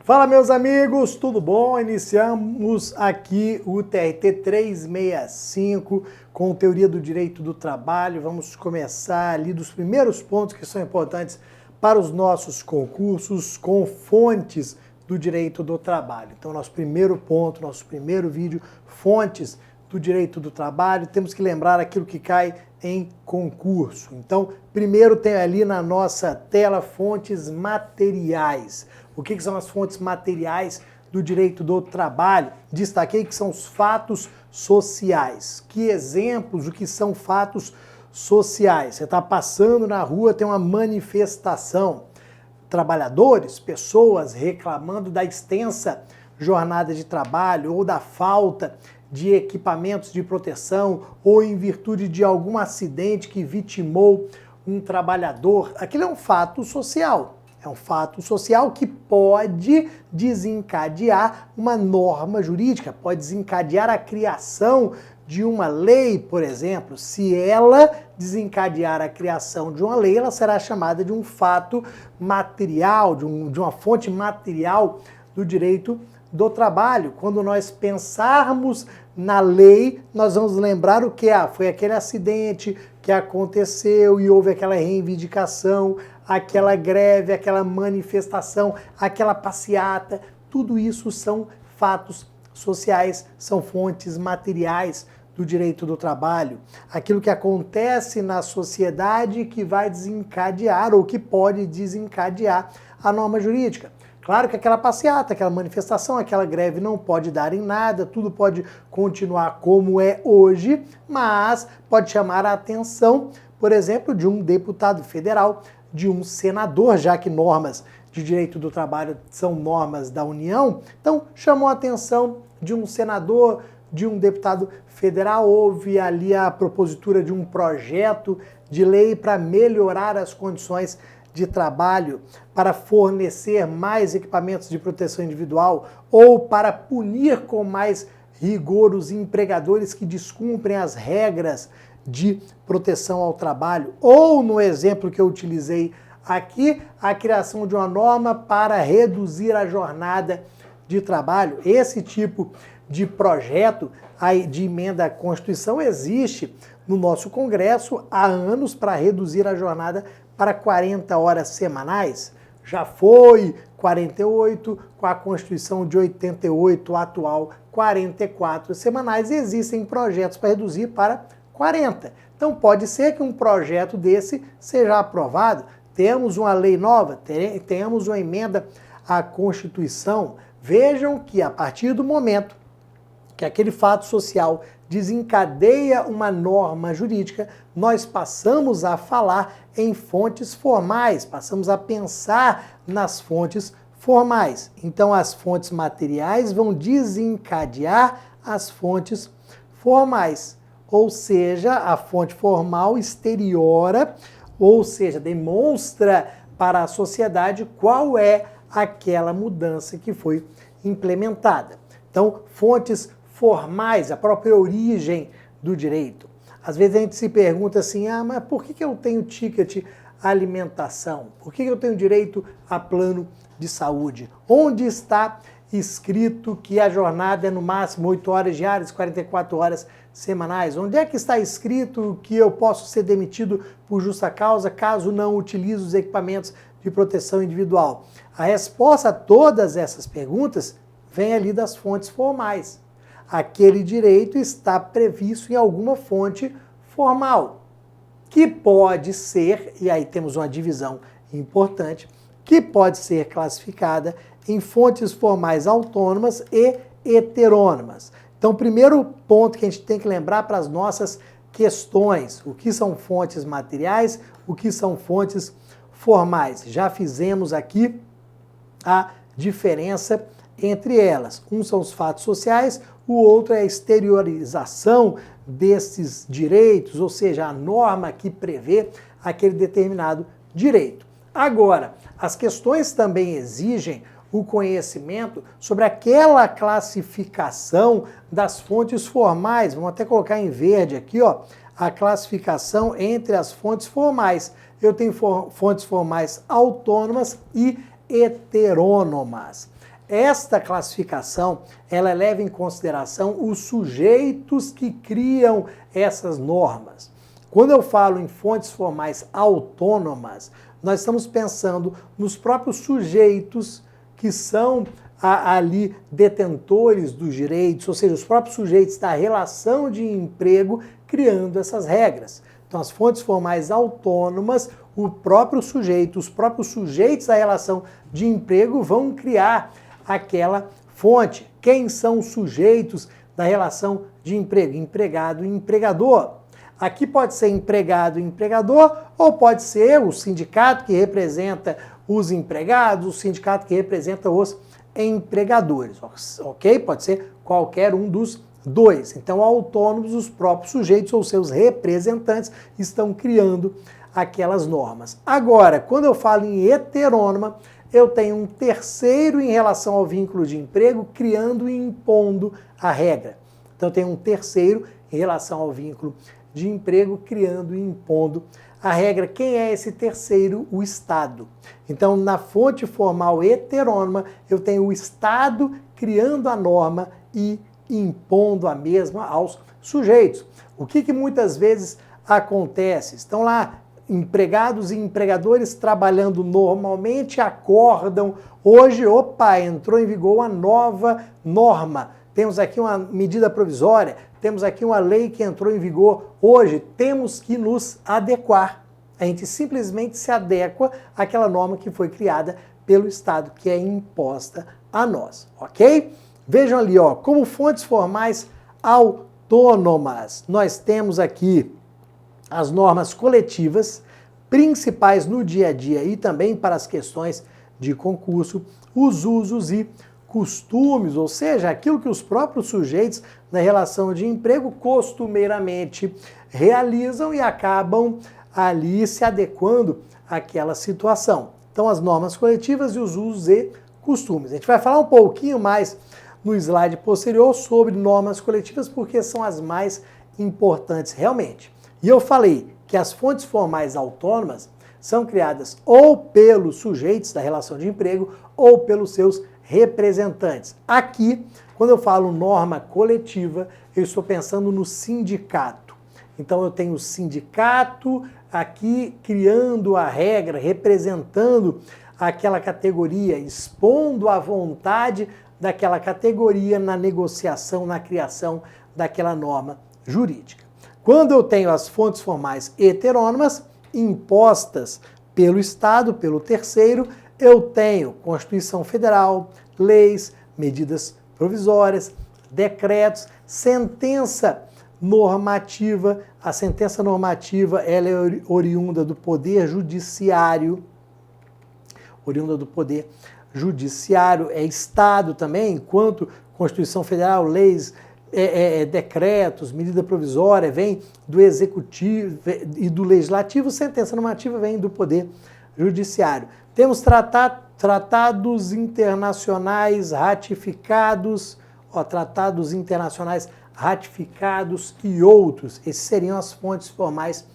Fala, meus amigos, tudo bom? Iniciamos aqui o TRT 365 com teoria do direito do trabalho. Vamos começar ali dos primeiros pontos que são importantes para os nossos concursos com fontes do direito do trabalho. Então, nosso primeiro ponto, nosso primeiro vídeo, fontes do direito do trabalho. Temos que lembrar aquilo que cai em concurso. Então, primeiro tem ali na nossa tela fontes materiais. O que são as fontes materiais do direito do trabalho? Destaquei que são os fatos sociais. Que exemplos, o que são fatos sociais? Você está passando na rua, tem uma manifestação. Trabalhadores, pessoas reclamando da extensa jornada de trabalho ou da falta de equipamentos de proteção ou em virtude de algum acidente que vitimou um trabalhador. Aquilo é um fato social. É um fato social que pode desencadear uma norma jurídica, pode desencadear a criação de uma lei, por exemplo. Se ela desencadear a criação de uma lei, ela será chamada de um fato material, de uma fonte material do direito do trabalho. Quando nós pensarmos na lei, nós vamos lembrar o que? Foi aquele acidente que aconteceu e houve aquela reivindicação, aquela greve, aquela manifestação, aquela passeata. Tudo isso são fatos sociais, são fontes materiais do direito do trabalho. Aquilo que acontece na sociedade que vai desencadear ou que pode desencadear a norma jurídica. Claro que aquela passeata, aquela manifestação, aquela greve não pode dar em nada, tudo pode continuar como é hoje, mas pode chamar a atenção, por exemplo, de um deputado federal, de um senador, já que normas de direito do trabalho são normas da União. Então, chamou a atenção de um senador, de um deputado federal. Houve ali a propositura de um projeto de lei para melhorar as condições de trabalho, para fornecer mais equipamentos de proteção individual ou para punir com mais rigor os empregadores que descumprem as regras de proteção ao trabalho. Ou, no exemplo que eu utilizei aqui, a criação de uma norma para reduzir a jornada de trabalho. Esse tipo de projeto de emenda à Constituição existe no nosso Congresso há anos para reduzir a jornada para 40 horas semanais. Já foi 48, com a Constituição de 88 atual, 44 semanais, e existem projetos para reduzir para 40. Então pode ser que um projeto desse seja aprovado. Temos uma lei nova, temos uma emenda à Constituição. Vejam que a partir do momento que aquele fato social desencadeia uma norma jurídica, nós passamos a falar em fontes formais, passamos a pensar nas fontes formais. Então, as fontes materiais vão desencadear as fontes formais, ou seja, a fonte formal exteriora, ou seja, demonstra para a sociedade qual é aquela mudança que foi implementada. Então, fontes formais, a própria origem do direito. Às vezes a gente se pergunta assim, mas por que eu tenho ticket alimentação? Por que eu tenho direito a plano de saúde? Onde está escrito que a jornada é no máximo 8 horas diárias, 44 horas semanais? Onde é que está escrito que eu posso ser demitido por justa causa caso não utilize os equipamentos de proteção individual? A resposta a todas essas perguntas vem ali das fontes formais. Aquele direito está previsto em alguma fonte formal, que pode ser, e aí temos uma divisão importante, que pode ser classificada em fontes formais autônomas e heterônomas. Então, o primeiro ponto que a gente tem que lembrar para as nossas questões, o que são fontes materiais, o que são fontes formais. Já fizemos aqui a diferença entre elas. Um são os fatos sociais, o outro é a exteriorização desses direitos, ou seja, a norma que prevê aquele determinado direito. Agora, as questões também exigem o conhecimento sobre aquela classificação das fontes formais. Vamos até colocar em verde aqui, ó, a classificação entre as fontes formais. Eu tenho fontes formais autônomas e heterônomas. esta classificação, ela leva em consideração os sujeitos que criam essas normas. Quando eu falo em fontes formais autônomas, nós estamos pensando nos próprios sujeitos que são ali detentores dos direitos, ou seja, os próprios sujeitos da relação de emprego criando essas regras. Então, as fontes formais autônomas, o próprio sujeito, os próprios sujeitos da relação de emprego vão criar aquela fonte. Quem são os sujeitos da relação de emprego? Empregado e empregador. Aqui pode ser empregado e empregador, ou pode ser o sindicato que representa os empregados, o sindicato que representa os empregadores, ok? Pode ser qualquer um dos dois. Então, autônomos, os próprios sujeitos ou seus representantes estão criando aquelas normas. Agora, quando eu falo em heterônoma, eu tenho um terceiro em relação ao vínculo de emprego criando e impondo a regra. Então, eu tenho um terceiro em relação ao vínculo de emprego criando e impondo a regra. Quem é esse terceiro? O Estado. Então, na fonte formal heterônoma, eu tenho o Estado criando a norma e impondo a mesma aos sujeitos. O que muitas vezes acontece? Estão lá empregados e empregadores trabalhando normalmente, acordam, hoje, opa, entrou em vigor uma nova norma. Temos aqui uma medida provisória, temos aqui uma lei que entrou em vigor hoje, temos que nos adequar. A gente simplesmente se adequa àquela norma que foi criada pelo Estado, que é imposta a nós, ok? Vejam ali, ó, como fontes formais autônomas, nós temos aqui as normas coletivas, principais no dia a dia e também para as questões de concurso, os usos e costumes, ou seja, aquilo que os próprios sujeitos na relação de emprego costumeiramente realizam e acabam ali se adequando àquela situação. Então, as normas coletivas e os usos e costumes. A gente vai falar um pouquinho mais no slide posterior sobre normas coletivas, porque são as mais importantes realmente. E eu falei que as fontes formais autônomas são criadas ou pelos sujeitos da relação de emprego ou pelos seus representantes. Aqui, quando eu falo norma coletiva, eu estou pensando no sindicato. Então eu tenho o sindicato aqui criando a regra, representando aquela categoria, expondo a vontade daquela categoria na negociação, na criação daquela norma jurídica. Quando eu tenho as fontes formais heterônomas, impostas pelo Estado, pelo terceiro, eu tenho Constituição Federal, leis, medidas provisórias, decretos, sentença normativa. A sentença normativa ela é oriunda do Poder Judiciário, é Estado também, enquanto Constituição Federal, leis, decretos, medida provisória, vem do Executivo e do Legislativo, sentença normativa vem do Poder Judiciário. Temos tratados internacionais ratificados, e outros. Esses seriam as fontes formais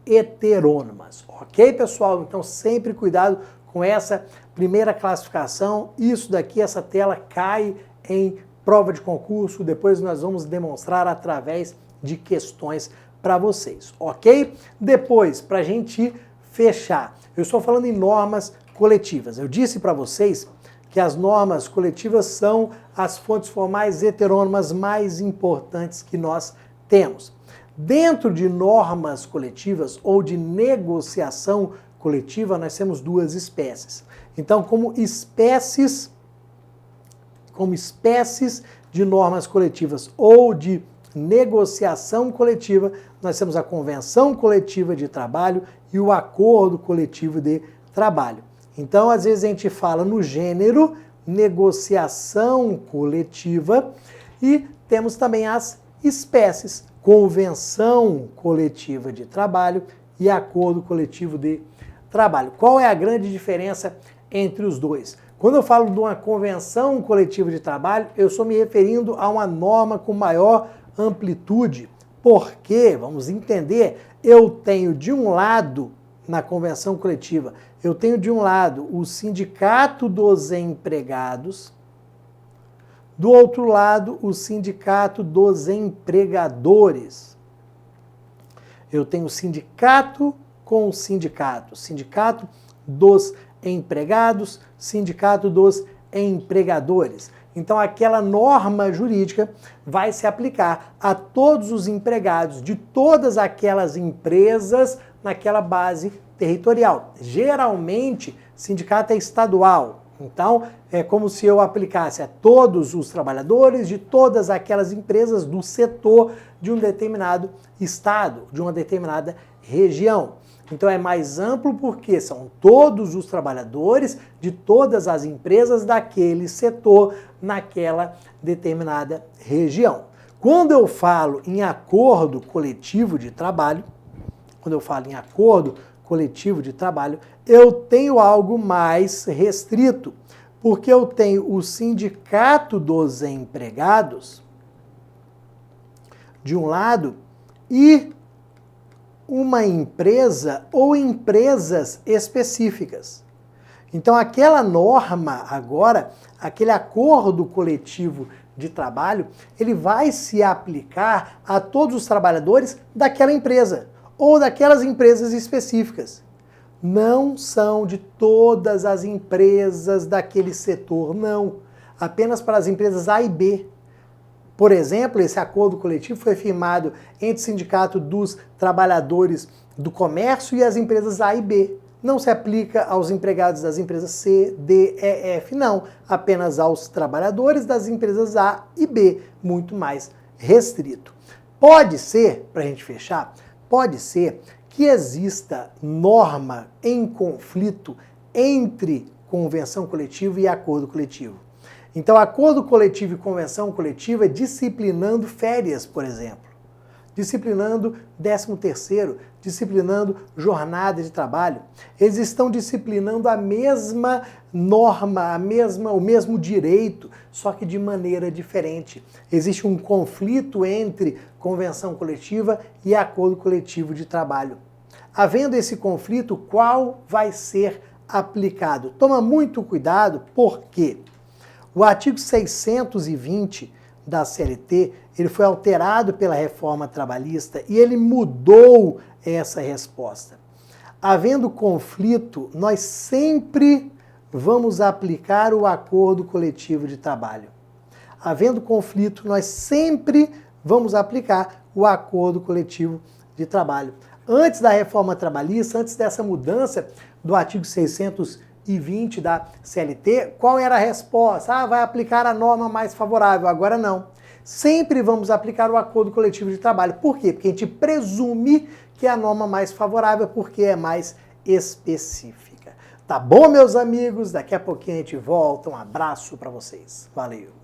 heterônomas. Ok, pessoal? Então, sempre cuidado com essa primeira classificação. Isso daqui, essa tela cai em prova de concurso, depois nós vamos demonstrar através de questões para vocês, ok? Depois, para a gente fechar, eu estou falando em normas coletivas. Eu disse para vocês que as normas coletivas são as fontes formais heterônomas mais importantes que nós temos. Dentro de normas coletivas ou de negociação coletiva, nós temos duas espécies. Então, como espécies de normas coletivas ou de negociação coletiva, nós temos a convenção coletiva de trabalho e o acordo coletivo de trabalho. Então, às vezes a gente fala no gênero negociação coletiva e temos também as espécies, convenção coletiva de trabalho e acordo coletivo de trabalho. Qual é a grande diferença entre os dois? Quando eu falo de uma convenção coletiva de trabalho, eu estou me referindo a uma norma com maior amplitude, porque, vamos entender, eu tenho de um lado, na convenção coletiva, eu tenho de um lado o sindicato dos empregados Do outro lado, o sindicato dos empregadores. Eu tenho sindicato com sindicato. Sindicato dos empregados, sindicato dos empregadores. Então, aquela norma jurídica vai se aplicar a todos os empregados de todas aquelas empresas naquela base territorial. Geralmente, sindicato é estadual. Então, é como se eu aplicasse a todos os trabalhadores de todas aquelas empresas do setor de um determinado estado, de uma determinada região. Então é mais amplo porque são todos os trabalhadores de todas as empresas daquele setor naquela determinada região. Quando eu falo em acordo coletivo de trabalho, eu tenho algo mais restrito, porque eu tenho o sindicato dos empregados de um lado e uma empresa ou empresas específicas. Então, aquela norma agora, aquele acordo coletivo de trabalho, ele vai se aplicar a todos os trabalhadores daquela empresa ou daquelas empresas específicas. Não são de todas as empresas daquele setor, não. Apenas para as empresas A e B. Por exemplo, esse acordo coletivo foi firmado entre o Sindicato dos Trabalhadores do Comércio e as empresas A e B. Não se aplica aos empregados das empresas C, D, E, F, não. Apenas aos trabalhadores das empresas A e B. Muito mais restrito. Pode ser, para a gente fechar, pode ser que exista norma em conflito entre convenção coletiva e acordo coletivo. Então, acordo coletivo e convenção coletiva é disciplinando férias, por exemplo. Disciplinando 13º, disciplinando jornada de trabalho. Eles estão disciplinando a mesma norma, o mesmo direito, só que de maneira diferente. Existe um conflito entre convenção coletiva e acordo coletivo de trabalho. Havendo esse conflito, qual vai ser aplicado? Toma muito cuidado, porque o artigo 620 da CLT, ele foi alterado pela reforma trabalhista e ele mudou essa resposta. Havendo conflito, nós sempre vamos aplicar o acordo coletivo de trabalho. Havendo conflito, nós sempre vamos aplicar o acordo coletivo de trabalho. Antes da reforma trabalhista, antes dessa mudança do artigo 620 da CLT, qual era a resposta? Vai aplicar a norma mais favorável. Agora não. Sempre vamos aplicar o acordo coletivo de trabalho. Por quê? Porque a gente presume que é a norma mais favorável, porque é mais específica. Tá bom, meus amigos? Daqui a pouquinho a gente volta. Um abraço para vocês. Valeu!